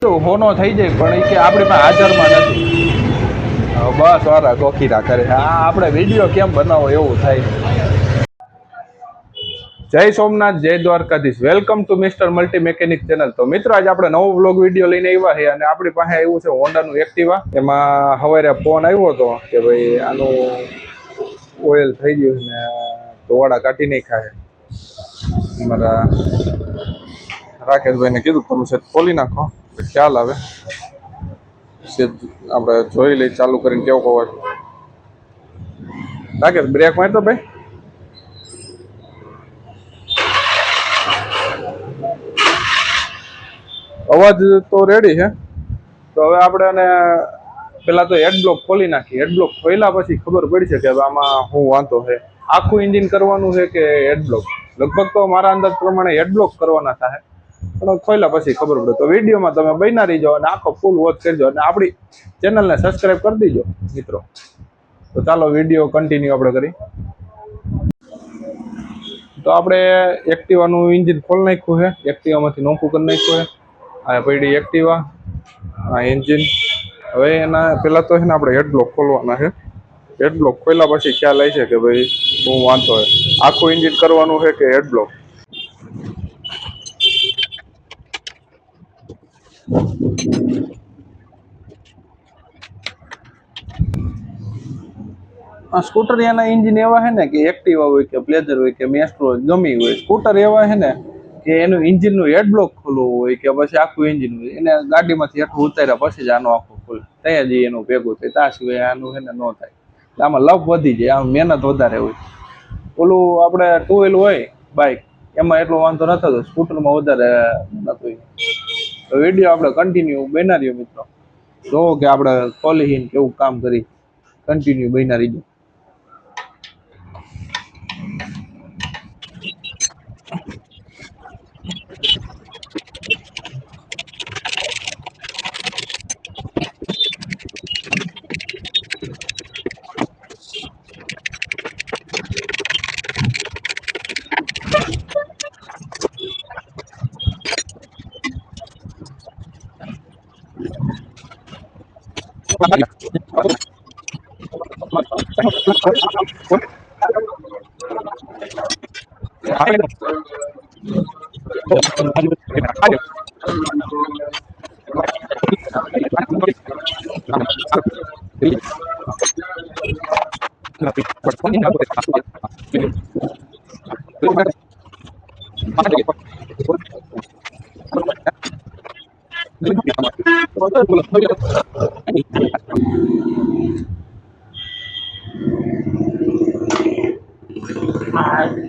હોનો થઈ જાય પણ એ કે આપણી પાસે હાજરમાં નથી. બસ વારા કોકીરા કરે. હા, આપણે વિડીયો કેમ બનાવો એવું થાય. જય સોમનાથ, જય Dwarkadhish. Welcome to mister multi mechanic channel. તો મિત્રો, આજે આપણે નવો વ્લોગ વિડીયો લઈને આવ્યા છે અને આપણી પાસે આવ્યું છે હોન્ડાનું એક્ટિવા. એમાં સવારે ફોન આવ્યો હતો કે ભાઈ આનું ઓઇલ થઈ ગયું ને ધોવાડા કાઢી નાખ્યા છે. મારા રાકેશભાઈને કીધું તમે સેટ ખોલી નાખો, ખ્યાલ આવે. આપણે જોઈ લઈ ચાલુ કરીને કેવો અવાજ. રાકેશ, બ્રેક મારતો ભાઈ. અવાજ તો રેડી છે. તો હવે આપણે એને પેલા તો હેડ બ્લોક ખોલી નાખી. હેડ બ્લોક ખોલ્યા પછી ખબર પડશે કે આમાં શું વાંધો છે. આખું એન્જિન કરવાનું છે કે હેડ બ્લોક. લગભગ તો મારા અંદાજ પ્રમાણે હેડ બ્લોક કરવાના થાય, પણ ખોલ્યા પછી ખબર પડે. તો વિડીયોમાં તમે બન્યા રહીજો અને આખો ફૂલ વોચ કરજો અને આપણી ચેનલને સબસ્ક્રાઈબ કરી દેજો મિત્રો. તો ચાલો વિડીયો કન્ટિન્યુ આપણે કરી. તો આપણે એક્ટિવાનું એન્જિન ખોલી નાખ્યું છે. એક્ટિવામાંથી નોખું કરી નાખ્યું છે. આ પડી એક્ટિવા, આ એન્જિન. હવે એના પહેલાં તો છે ને આપણે હેડ બ્લોક ખોલવાના છે. હેડ બ્લોક ખોલ્યા પછી ખ્યાલ આવી છે કે ભાઈ શું વાંધો હોય. આખું એન્જિન કરવાનું છે કે હેડ બ્લોક. આ સ્કૂટર એના એન્જિન એવા છે ને કે એક્ટિવા હોય કે પ્લેઝર હોય કે મેસ્ટ્રો હોય, ગમી હોય. સ્કૂટર એવા છે ને કે એનું એન્જિનનું હેડ બ્લોક ખોલવું હોય કે પછી આખું એન્જિન હોય, એને ગાડીમાંથી હેઠું ઉતાર્યા પછી જ આનો આખો ખોલે. ત્યાં જ એનું ભેગું થાય. ત્યાં સિવાય આનું છે ને ન થાય. આમાં લપ વધી જાય, આમ મહેનત વધારે હોય. ઓલું આપણે ટુ વ્હીલ હોય બાઇક, એમાં એટલો વાંધો ન થતો. સ્કૂટરમાં વધારે નતું. તો વિડીયો આપણે કન્ટિન્યુ બનાવ્યો મિત્રો. જોવો કે આપણે ખોલી કેવું કામ કરી. કન્ટિન્યુ બન્યા રહીજો.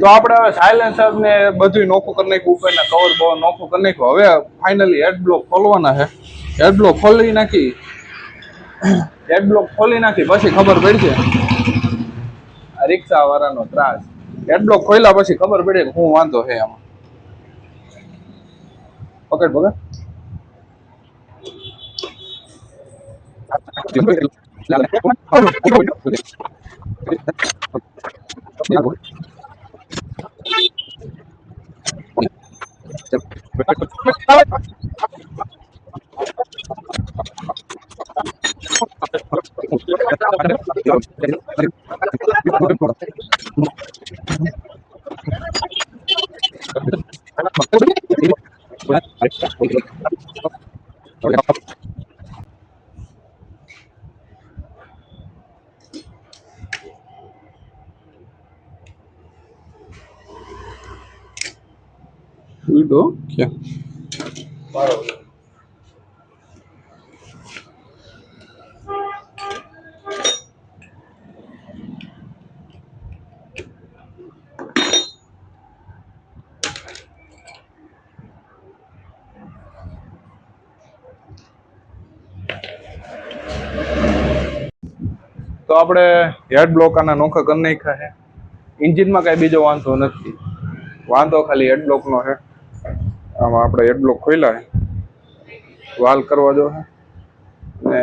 તો આપણે હવે સાયલેન્સર ને બધું નોખું કરી નાખ્યું, ઉપરના કવર બવર નોખું કરી નાખ્યું. હવે ફાઇનલી હેડ બ્લોક ખોલવાના છે. હેડ બ્લોક ખોલી નાખી. હેડ બ્લોક ખોલી નાખી પછી ખબર પડશે. આ રિક્ષા વાળાનો ત્રાસ. હેડ બ્લોક ખોલ્યા પછી ખબર પડે કે શું વાંધો છે આમાં. પકડ પકડ. Udo, क्या તો આપણે હેડ બ્લોક આના નોખા કરી નાખ્યા છે. એન્જિનમાં કાંઈ બીજો વાંધો નથી. વાંધો ખાલી હેડ બ્લોકનો છે. આમાં આપણે હેડ બ્લોક ખોલ્યા છે. વાલ કરવા જો છે ને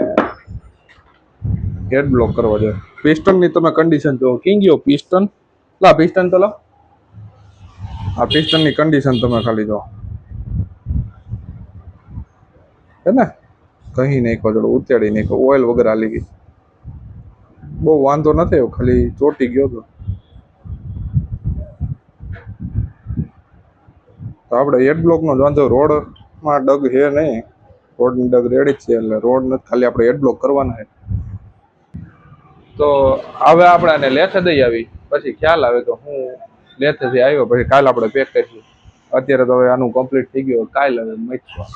હેડ બ્લોક કરવા જોઈએ. પિસ્ટનની તમે કન્ડિશન જુઓ. કિંગ ગયો પિસ્ટન. લા પિસ્ટન તો લો. આ પિસ્ટનની કન્ડિશન તમે ખાલી જુઓ. હે ને કહી નાખ્યો ચલો ઉતારી નાખ્યો ઓઇલ વગર હાલી ગઈ બહુ વાંધો નથી આવ્યો ખાલી ચોટી ગયો તો આપણે એડ બ્લોકનો જ વાંધો રોડમાં ડગ છે નહીં રોડની ડગ રેડી જ છે એટલે રોડ નથી ખાલી આપણે એડ બ્લોક કરવાના છે તો હવે આપણે આને લેથે દઈ આવી પછી ખ્યાલ આવે કે હું લેથેથી આવ્યો પછી કાલ આપણે પેક કરીશું અત્યારે તો હવે આનું કમ્પ્લીટ થઈ ગયું કાલ હવે મૂકશું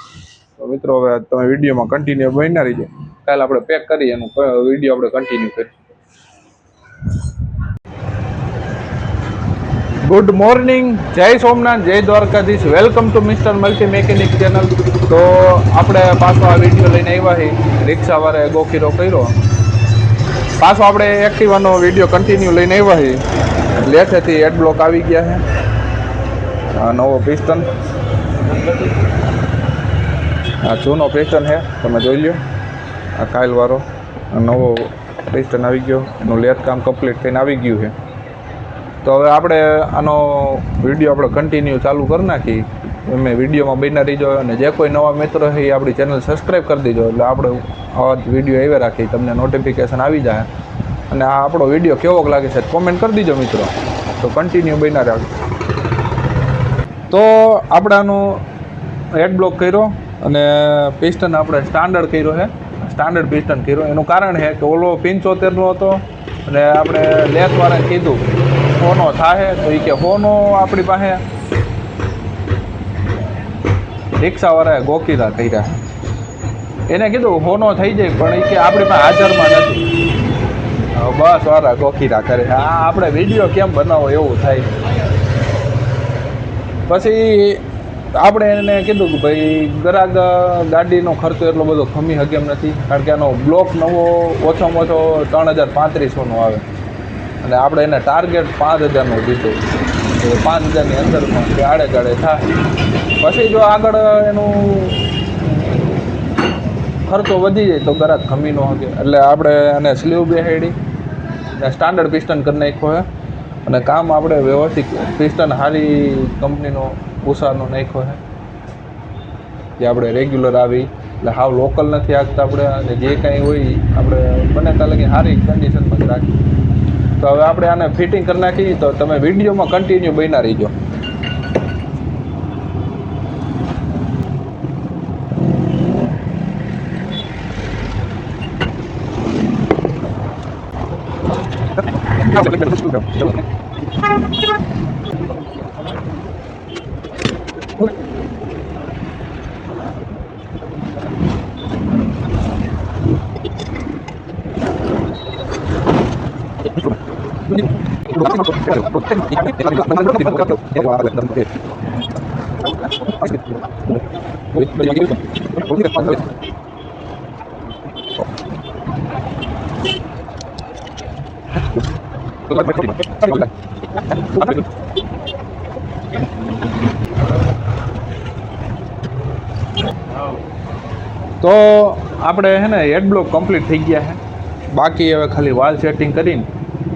તો મિત્રો હવે તમે વિડીયોમાં કન્ટિન્યુ બન્યા રહીજો કાલ આપણે પેક કરી એનું વિડીયો આપણે કન્ટિન્યુ કરીશું ગુડ મોર્નિંગ જય સોમનાથ જય Dwarkadhish welcome to mister multi mechanic channel તો આપણે પાછો આ વિડીયો લઈને આવ્યા છીએ રિક્ષાવાળાએ ગોખીરો કર્યો પાછો આપણે એક્ટિવાનો વિડીયો કન્ટિન્યુ લઈને આવ્યા છીએ લેથેથી એડ બ્લોક આવી ગયા છે આ નવો પિસ્ટન આ જૂનો પિસ્ટન છે તમે જોઈ લો આ કાલવાળો નવો પિસ્ટન આવી ગયો એનું લેથ કામ કમ્પ્લીટ થઈને આવી ગયું છે તો હવે આપણે આનો વિડીયો આપણે કન્ટિન્યુ ચાલુ કરી નાખી અમે વિડીયોમાં બન્યા રહીજો અને જે કોઈ નવા મિત્રો છે એ આપણી ચેનલ સબસ્ક્રાઈબ કરી દેજો એટલે આપણે આવા વિડીયો આવ્યા રાખી તમને નોટિફિકેશન આવી જાય અને આ આપણો વિડીયો કેવો લાગે છે કોમેન્ટ કરી દીજો મિત્રો તો કન્ટિન્યુ બન્યા રાખજો તો આપણે આનો હેડ બ્લોક કર્યો અને પિસ્ટન આપણે સ્ટાન્ડર્ડ કર્યો છે સ્ટાન્ડર્ડ પિસ્ટન કર્યો એનું કારણ છે કે ઓલો 75નો હતો અને આપણે લેથવાળાને કીધું હોનો થાય તો એ કે હોનો આપણી પાસે રિક્ષાવાળાએ ગોકીરા કર્યા એને કીધું હોનો થઈ જાય પણ એ કે આપણી પાસે હાજરમાં નથી બસ વાળા ગોકીરા કરે આ આપણે વિડીયો કેમ બનાવો એવું થાય પછી આપણે એને કીધું કે ભાઈ ગ્રાહક ગાડીનો ખર્ચો એટલો બધો ખમી શકે એમ નથી કારણ કે આનો બ્લોક નવો ઓછામાં ઓછો 3035નો આવે અને આપણે એને ટાર્ગેટ 5000નો દીધું તો 5000ની અંદરમાં આડે ગાડે થાય પછી જો આગળ એનું ખર્ચો વધી જાય તો ગ્રાહક ખમી ન શકે એટલે આપણે એને સ્લીવ બેહાડી અને સ્ટાન્ડર્ડ પિસ્ટન કરી નાખ્યો છે અને કામ આપણે વ્યવસ્થિત પિસ્ટન સારી કંપનીનો ઉષાનો નાખ્યો છે જે આપણે રેગ્યુલર આવી એટલે હાવ લોકલ નથી આપતા આપણે અને જે કાંઈ હોય આપણે બને ત્યાં લગી સારી કન્ડિશનમાં જ રાખીએ તો હવે આપણે આને ફિટિંગ કરી નાખીએ તો તમે વિડીયોમાં કન્ટિન્યુ બન્યા રહીજો તો આપણે હે ને હેડ બ્લોક કમ્પ્લીટ થઈ ગયા છે બાકી હવે ખાલી વાલ સેટિંગ કરીને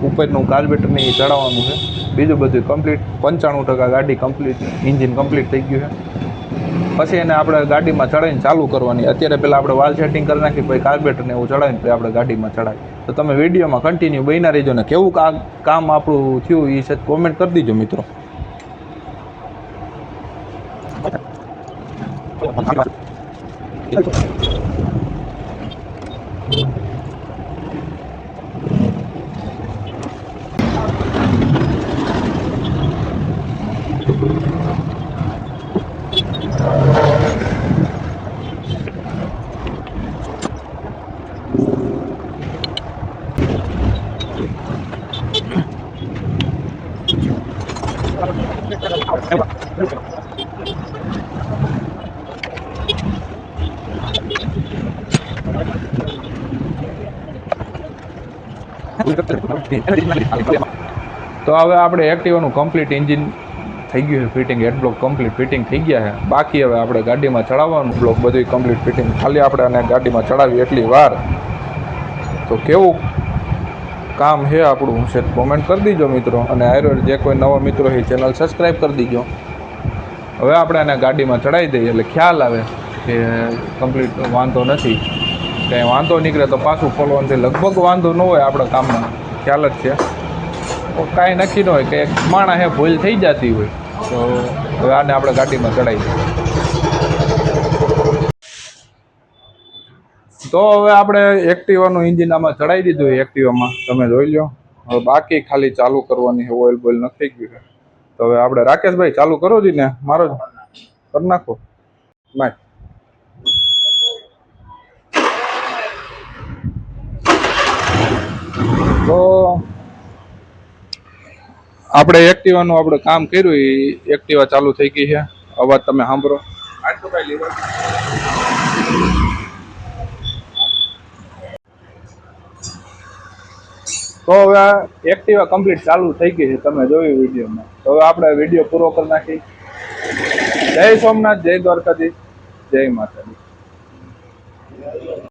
ઉપરનું કાર્બેટરને એ ચડાવવાનું છે બીજું બધું કમ્પ્લીટ 95% ગાડી કમ્પ્લીટ એન્જિન કમ્પ્લીટ થઈ ગયું છે પછી એને આપણે ગાડીમાં ચડાવીને ચાલુ કરવાની અત્યારે પહેલાં આપણે વાલ સેટિંગ કરી નાખી પછી કાર્બેટરને એવું ચડાવીને પછી આપણે ગાડીમાં ચડાવી તો તમે વિડીયોમાં કન્ટિન્યુ બન્યા રહેજો ને કેવું કામ આપણું થયું એ છે કોમેન્ટ કરી દીજો મિત્રો તો હવે આપણે એક્ટિવાનું કમ્પ્લીટ એન્જિન થઈ ગયું છે ફિટિંગ હેડ બ્લોક કમ્પ્લીટ ફિટિંગ થઈ ગયા છે બાકી હવે આપણે ગાડીમાં ચડાવવાનું બ્લોક બધું કમ્પ્લીટ ફિટિંગ ખાલી આપણે આને ગાડીમાં ચડાવી એટલી વાર તો કેવું કામ છે આપણું છે કોમેન્ટ કરી દીજો મિત્રો અને આયરો જે કોઈ નવા મિત્રો છે ચેનલ સબસ્ક્રાઈબ કરી દીજો હવે આપણે આને ગાડીમાં ચડાવી દઈએ એટલે ખ્યાલ આવે કે કમ્પ્લીટ વાંધો નથી, કંઈ વાંધો નીકળે તો પાછું ખોલવાનું લગભગ વાંધો ન હોય આપણા કામમાં, ખ્યાલ જ છે. તો કાંઈ નક્કી ન હોય કે એક માણસ હે ભૂલ થઈ જતી હોય તો હવે આને આપણે ગાડીમાં ચડાવી દઈએ. તો હવે આપણે એક્ટિવાનું એન્જિન આમાં ચડાવી દીધું એક્ટિવામાં, તમે જોઈ લો. હવે બાકી ખાલી ચાલુ કરવાની છે, ઓઇલ બોઇલ નથી ગયું છે. તો હવે આપણે રાકેશભાઈ ચાલુ કરો જી ને, મારો જ કરી નાખો બાય. તો આપણે એક્ટિવાનું આપણે કામ કર્યું, એ એક્ટિવા ચાલુ થઈ ગઈ છે. અવાજ તમે સાંભળો. તો હવે એક્ટિવા કમ્પ્લીટ ચાલુ થઈ ગઈ છે, તમે જોયું વિડીયોમાં. તો હવે આપણે વિડીયો પૂરો કરી નાખી. જય સોમનાથ, જય દ્વારકાધીશ, જય માતાજી.